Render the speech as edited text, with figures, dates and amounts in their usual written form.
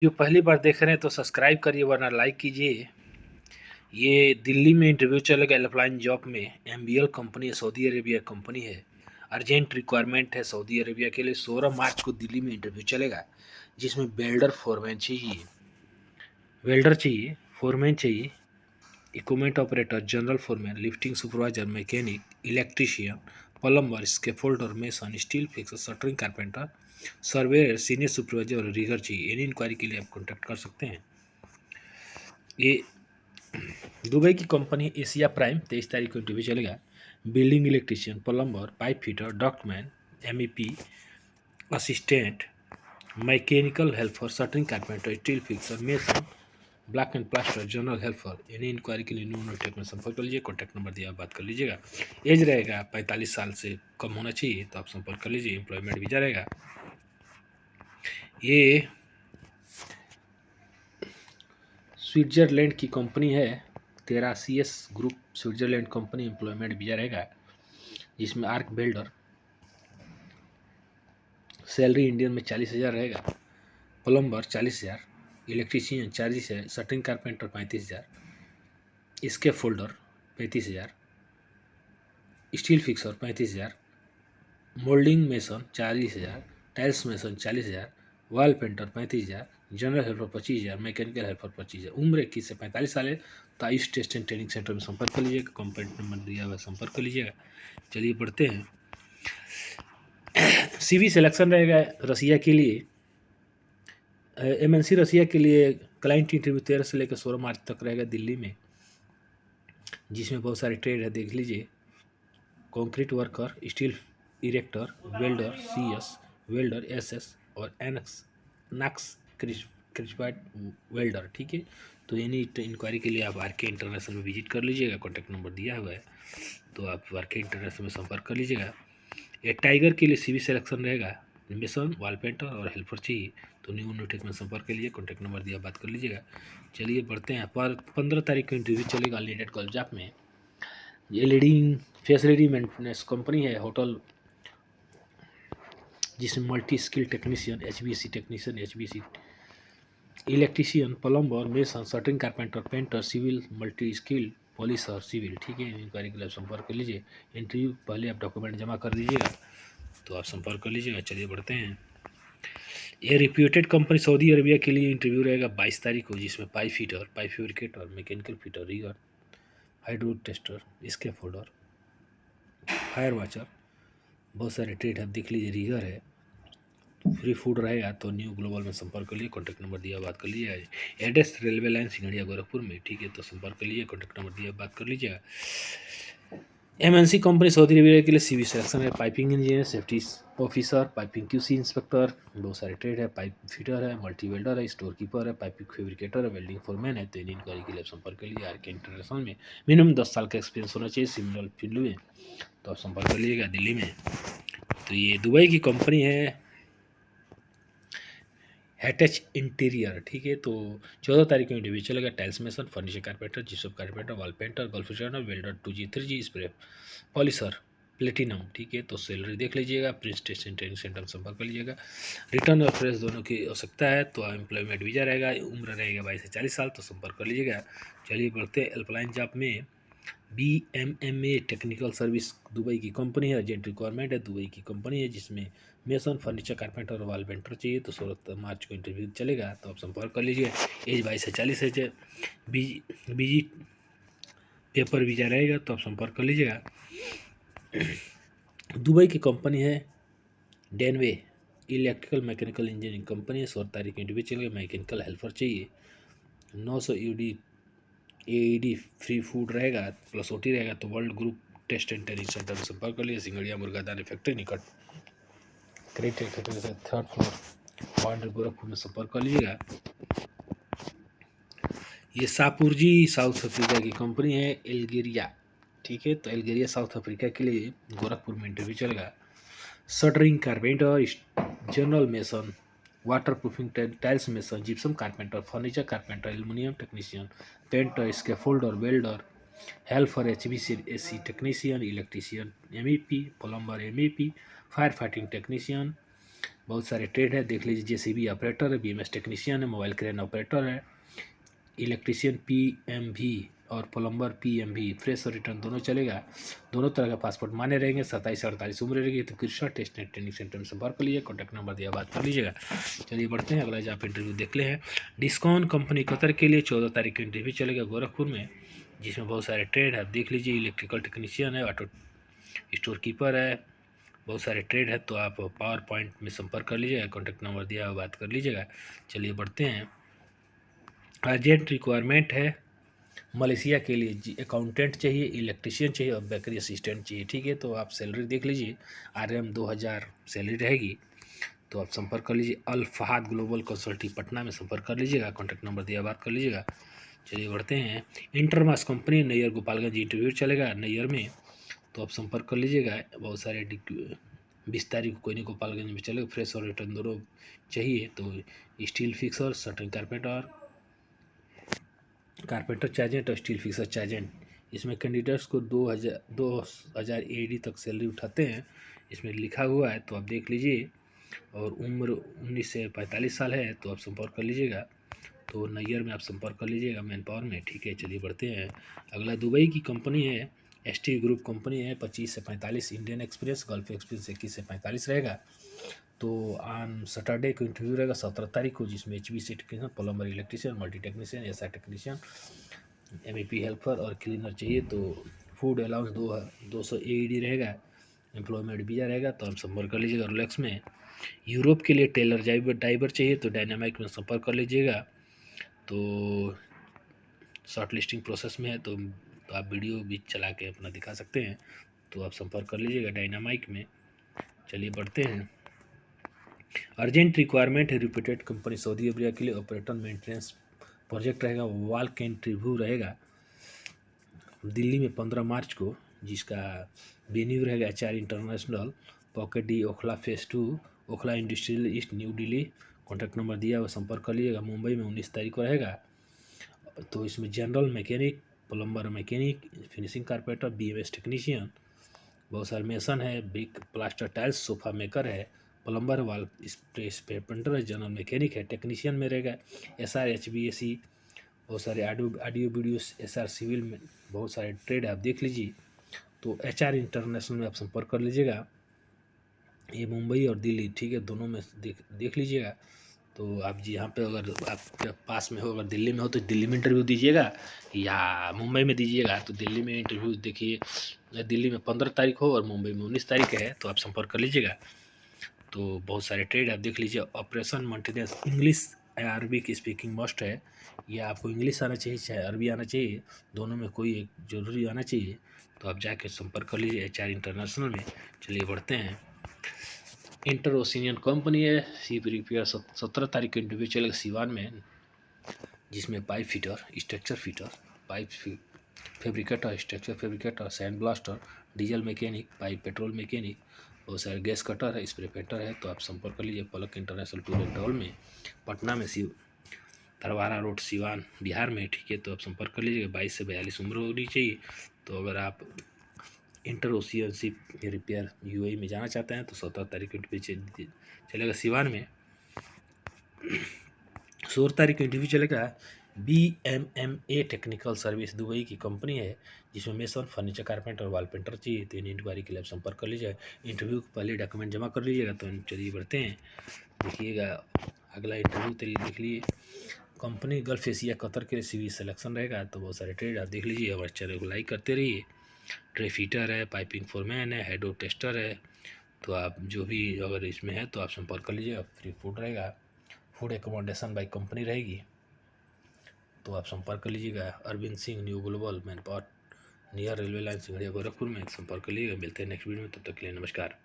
जो पहली बार देख रहे हैं तो सब्सक्राइब करिए वरना लाइक कीजिए। ये दिल्ली में इंटरव्यू चलेगा एयरलाइन जॉब में। एमबीएल कंपनी है, सऊदी अरेबिया कंपनी है। अर्जेंट रिक्वायरमेंट है सऊदी अरेबिया के लिए। 16 मार्च को दिल्ली में इंटरव्यू चलेगा, जिसमें वेल्डर फोरमैन चाहिए, वेल्डर चाहिए, फोरमैन चाहिए, equipment operator, general foreman, lifting supervisor, mechanic, electrician, plumber, scaffolder, mason, steel fixer, shuttering carpenter, surveyor, senior supervisor और रीगर चाहिए। एनी इंक्वायरी के लिए आप कॉन्टैक्ट कर सकते हैं। ये दुबई की कंपनी एशिया प्राइम। 23 तारीख को इंटरव्यू चलेगा। Building electrician, plumber, pipe fitter, ductman, MEP, assistant, mechanical helper, shuttering carpenter, steel fixer, mason, black and plaster, general helper. Any inquiry के लिए न्यू टेक में संपर्क कर लीजिए। कॉन्टैक्ट नंबर दिया, बात कर लीजिएगा। एज रहेगा 45 साल से कम होना चाहिए, तो आप संपर्क कर लीजिए। एम्प्लॉयमेंट वीजा रहेगा। ये स्विट्जरलैंड की कंपनी है, तेरासीएस group Switzerland company. Employment visa रहेगा, जिसमें आर्क वेल्डर, सैलरी इंडियन में 40,000 रहेगा। Plumber 40,000, electrician 40,000, shuttering carpenter 35,000, scaffolder 35,000, steel fixer 35,000, moulding mason 40,000, tiles mason 40,000, wall painter 35,000, general helper 25,000, mechanical helper 25,000। उम्र 21 से 45 साल है, तो Ayush test and training centre में संपर्क कर लीजिएगा। कॉन्टैक्ट नंबर दिया हुआ संपर्क कर लीजिएगा। चलिए बढ़ते हैं। सीवी सिलेक्शन रहेगा रसिया के लिए। एमएनसी रसिया के लिए क्लाइंट इंटरव्यू 13 से लेकर 16 मार्च तक रहेगा दिल्ली में, जिसमें बहुत सारे ट्रेड है, देख लीजिए। Concrete worker, steel erector, welder, CS, welder, SS और एनक्स नक्स क्रिस्पाइड वेल्डर। ठीक है, तो यानी इंक्वायरी के लिए आप आर के इंटरनेशनल में विजिट कर लीजिएगा। कॉन्टैक्ट नंबर दिया हुआ है, तो आप आर के इंटरनेशनल में संपर्क कर लीजिएगा। ये टाइगर के लिए सीवी सिलेक्शन रहेगा। मेसन, वॉल पेंटर और हेल्पर चाहिए, तो न्यू न्यूटेक में संपर्क के लिए कॉन्टैक्ट नंबर दिया, बात कर लीजिएगा। चलिए बढ़ते हैं। पर 15 तारीख को इंटरव्यू चलेगा अनलिमिटेड कॉल जॉब में। ये लीडिंग फैसिलिटी मेंटेनेंस कंपनी है, होटल, जिसमें multi skill technician, HBC technician, HBC electrician, plumber, mason, shuttering carpenter, painter, civil, multi skill, polisher, civil. ठीक है, इंक्वायरी के लिए संपर्क कर लीजिए। इंटरव्यू पहले आप डॉक्यूमेंट जमा कर दीजिएगा, तो आप संपर्क कर लीजिएगा। चलिए बढ़ते हैं। ये रिप्यूटेड कंपनी सऊदी अरबिया के लिए इंटरव्यू रहेगा 22 तारीख को, जिसमें pipe fitter, pipe fabricator, mechanical fitter, rigger, hydro tester, scaffolder, fire watcher, बहुत सारे ट्रेड है, देख लीजिए। रीगर है, फ्री फूड रहेगा, तो न्यू ग्लोबल में संपर्क कर लीजिए। कॉन्टैक्ट नंबर दिया, बात कर लीजिएगा। Address railway line Singhariya Gorakhpur में। ठीक है, तो संपर्क कर लीजिए। कॉन्टैक्ट नंबर दिया, बात कर लीजिएगा। एमएनसी कंपनी सऊदी अरेबिया के लिए सीवी सिलेक्शन है। Piping engineer, safety officer, piping QC inspector, बहुत सारे ट्रेड है। पाइप फिटर है, मल्टी वेल्डर है, स्टोर कीपर है, पाइपिंग फैब्रिकेटर है, वेल्डिंग फोरमैन है। तो इन इंक्वायरी के लिए संपर्क कर लीजिए। आर के इंटरनेशनल में मिनिमम 10 साल का एक्सपीरियंस होना चाहिए सिमिलर फील्ड में, तो आप संपर्क कर लीजिएगा दिल्ली में। तो ये दुबई की कंपनी है, हैटेच इंटीरियर। ठीक है, तो 14 तारीख को इंटरव्यू चलेगा। टाइल्स मेसन, फर्नीचर कारपेंटर, जीसब carpenter, wall painter, gulf designer, welder 2G 3G, spray polisher, platinum. ठीक है, तो सैलरी देख लीजिएगा। प्रिंस टेस्ट ट्रेनिंग सेंटर में संपर्क कर लीजिएगा। रिटर्न और फ्रेश दोनों की आवश्यकता है, तो एम्प्लॉयमेंट वीजा रहेगा। उम्र रहेगा 22 से 40 साल, तो संपर्क कर लीजिएगा। चलिए बढ़ते हैं। हेल्पलाइन जॉब में BMMA टेक्निकल सर्विस दुबई की कंपनी है। अर्जेंट रिक्वायरमेंट है, दुबई की कंपनी है, जिसमें मेसन, फर्नीचर कारपेंटर और वॉल पेंटर चाहिए। तो 16 मार्च को इंटरव्यू चलेगा, तो आप संपर्क कर लीजिए। एज 22 से 40 है। बीजी पेपर वीजा रहेगा, तो आप संपर्क कर लीजिएगा। दुबई की कंपनी है डेनवे, इलेक्ट्रिकल मैकेनिकल इंजीनियरिंग कंपनी है। 16 तारीख को इंटरव्यू चलेगा। मैकेनिकल हेल्पर चाहिए। 900 AED फ्री फूड रहेगा, प्लस OT रहेगा। तो world group test and training centre में संपर्क कर लिए। सिंगड़िया मुर्गादानी फैक्ट्री निकट क्रेडिट फैक्ट्री से 3rd फ्लोर, बाउंड्री गोरखपुर में संपर्क कर लीजिएगा। ये सापुरजी साउथ अफ्रीका की कंपनी है, एल्गेरिया। ठीक है, तो एल्गेरिया साउथ अफ्रीका के लिए गोरखपुर में इंटरव्यू चलेगा। Shuttering carpenter, general mason, water proofing tiles mason, gypsum carpenter, furniture carpenter, aluminium technician, painter, scaffolder, welder, helper, HVAC technician, electrician, MEP, plumber, MEP, fire fighting technician, बहुत सारे ट्रेड है, देख लीजिए। JCB operator है, BMS technician है, mobile crane operator है, electrician PMV और plumber PMV, fresh और रिटर्न दोनों चलेगा। दोनों तरह का पासपोर्ट मान्य रहेंगे। 27 से 48 उम्र रहेगी। तो Krishna test net training centre में संपर्क कर लीजिए, कॉन्टैक्ट नंबर दिया, बात कर लीजिएगा। चलिए बढ़ते हैं अगला, जहाँ पे इंटरव्यू देख ले हैं। डिस्कॉन कंपनी कतर के लिए 14 तारीख को इंटरव्यू चलेगा गोरखपुर में, जिसमें बहुत सारे ट्रेड है, आप देख लीजिए। इलेक्ट्रिकल टेक्नीशियन है, ऑटो स्टोर कीपर है, बहुत सारे ट्रेड है। तो आप पावर पॉइंट में संपर्क कर लीजिएगा, कॉन्टैक्ट नंबर दिया है, बात कर लीजिएगा। चलिए बढ़ते हैं। अर्जेंट रिक्वायरमेंट है मलेशिया के लिए, अकाउंटेंट चाहिए, इलेक्ट्रीशियन चाहिए और बेकरी असिस्टेंट चाहिए, ठीक है। तो आप सैलरी देख लीजिए, RM 2000 सैलरी रहेगी। तो आप संपर्क कर लीजिए। अल फहाद ग्लोबल कंसल्टिंग पटना में संपर्क कर लीजिएगा, कॉन्टैक्ट नंबर दिया, बात कर लीजिएगा। चलिए बढ़ते हैं। इंटरमास कंपनी नैयर गोपालगंज इंटरव्यू चलेगा नैयर में, तो आप संपर्क कर लीजिएगा। बहुत सारे 20 तारीख को कोई नहीं गोपालगंज में चलेगा, फ्रेश और रिटर्न दोनों चाहिए। तो स्टील फिक्सर, शटरिंग कारपेंटर चार्जेंट और स्टील फिक्सर चार्जेंट, इसमें कैंडिडेट्स को 2000 AD तक सैलरी उठाते हैं, इसमें लिखा हुआ है। तो आप देख लीजिए। और उम्र 19 से 45 साल है, तो आप संपर्क कर लीजिएगा। तो नैयर में आप संपर्क कर लीजिएगा, मैन पावर में, ठीक है। चलिए बढ़ते हैं अगला। दुबई की कंपनी है, ST ग्रुप कंपनी है, 25 से 45, इंडियन एक्सप्रेस, गल्फ एक्सप्रेस 21 से 45 रहेगा। तो ऑन सैटरडे को इंटरव्यू रहेगा 17 तारीख को, जिसमें HVAC technician, plumber, electrician, multi technician, SI technician, MEP helper और क्लीनर चाहिए। तो फूड अलाउंस 200 AED रहेगा, एम्प्लॉयमेंट वीजा रहेगा। तो आप संपर्क कर लीजिएगा रोलेक्स में। यूरोप के लिए टेलर ड्राइवर चाहिए, तो डायनामाइक में संपर्क कर लीजिएगा। तो शॉर्ट लिस्टिंग प्रोसेस में है, तो आप वीडियो भी चला के अपना दिखा सकते हैं। तो आप संपर्क कर लीजिएगा डायनामाइक में। चलिए बढ़ते हैं। अर्जेंट रिक्वायरमेंट है रिप्यूटेड कंपनी सऊदी अरबिया के लिए, ऑपरेटर मेंटेनेंस प्रोजेक्ट रहेगा, वाल के इंटरव्यू रहेगा दिल्ली में 15 मार्च को, जिसका वेन्यू रहेगा HR international, pocket D, Okhla phase 2, Okhla industrial east, new Delhi. Contact number दिया हुआ, संपर्क कर लीजिएगा। मुंबई में 19 तारीख को रहेगा। तो इसमें general mechanic, plumber mechanic, finishing carpenter, BMS technician, बहुत सारे मेसन है, brick plaster tiles, sofa maker है, प्लम्बर, वाल स्प्रेस पेंटर है, जनरल मैकेनिक है, टेक्नीशियन में रहेगा SR HVAC, बहुत सारे ऑडियो वीडियो SR सिविल में, बहुत सारे ट्रेड है, आप देख लीजिए। तो HR इंटरनेशनल में आप संपर्क कर लीजिएगा। ये मुंबई और दिल्ली, ठीक है, दोनों में देख लीजिएगा। तो आप जी यहाँ पे अगर आपके पास में हो, अगर दिल्ली में हो तो दिल्ली में इंटरव्यू दीजिएगा, या मुंबई में दीजिएगा। तो दिल्ली में इंटरव्यू देखिए, दिल्ली में 15 तारीख हो और मुंबई में 19 तारीख है, तो आप संपर्क कर लीजिएगा। तो बहुत सारे ट्रेड आप देख लीजिए। ऑपरेशन मेंटेनेंस, इंग्लिश या अरबी की स्पीकिंग मस्ट है, या आपको इंग्लिश आना चाहिए चाहे अरबी आना चाहिए, दोनों में कोई एक जरूरी आना चाहिए। तो आप जाके संपर्क कर लीजिए HR इंटरनेशनल में। चलिए बढ़ते हैं। इंटर ओशिनियन कंपनी है, शिप रिपेयर, 17 तारीख को इंटरव्यू चलेगा सिवान में, जिसमें pipe fitter, structure fitter, pipe fabricator, structure fabricator, sand blaster, diesel mechanic, pipe petrol mechanic, बहुत सारे गैस कटर है, स्प्रे पेंटर है। तो आप संपर्क कर लीजिए पलक इंटरनेशनल टूर एंड ट्रैवल में, पटना में, तरवारा रोड, सिवान, बिहार में, ठीक है। तो आप संपर्क कर लीजिएगा। 22 से 42 उम्र होनी चाहिए। तो अगर आप इंटर ओशियनशिप रिपेयर UAE में जाना चाहते हैं तो 17 तारीख को इंटरव्यू चलेगा सिवान में। 16 तारीख को इंटरव्यू चलेगा BMMA टेक्निकल सर्विस, दुबई की कंपनी है, जिसमें मेसन, फर्नीचर, कारपेंटर और वाल पेंटर चाहिए। तो इन इंक्वायरी के लिए आप संपर्क कर लीजिए। इंटरव्यू के पहले डॉक्यूमेंट जमा कर लीजिएगा। तो चलिए बढ़ते हैं, देखिएगा अगला इंटरव्यू देख लीजिए। कंपनी गल्फ एशिया कतर के लिए CV सिलेक्शन रहेगा। तो बहुत सारे ट्रेड आप देख लीजिए, हमारे चैनल को लाइक करते रहिए। ट्रे फिटर है, पाइपिंग फोरमैन है, हेडो टेस्टर है। तो आप जो भी अगर इसमें है तो आप संपर्क कर लीजिएगा। फ्री फूड रहेगा, फूड एकोमोडेशन बाई कंपनी रहेगी। तो आप संपर्क कर लीजिएगा। Arvind Singh, new global, manpower, near railway line, Singhariya, Gorakhpur में संपर्क कर लीजिएगा। मिलते हैं नेक्स्ट वीडियो में, तब तक के लिए नमस्कार।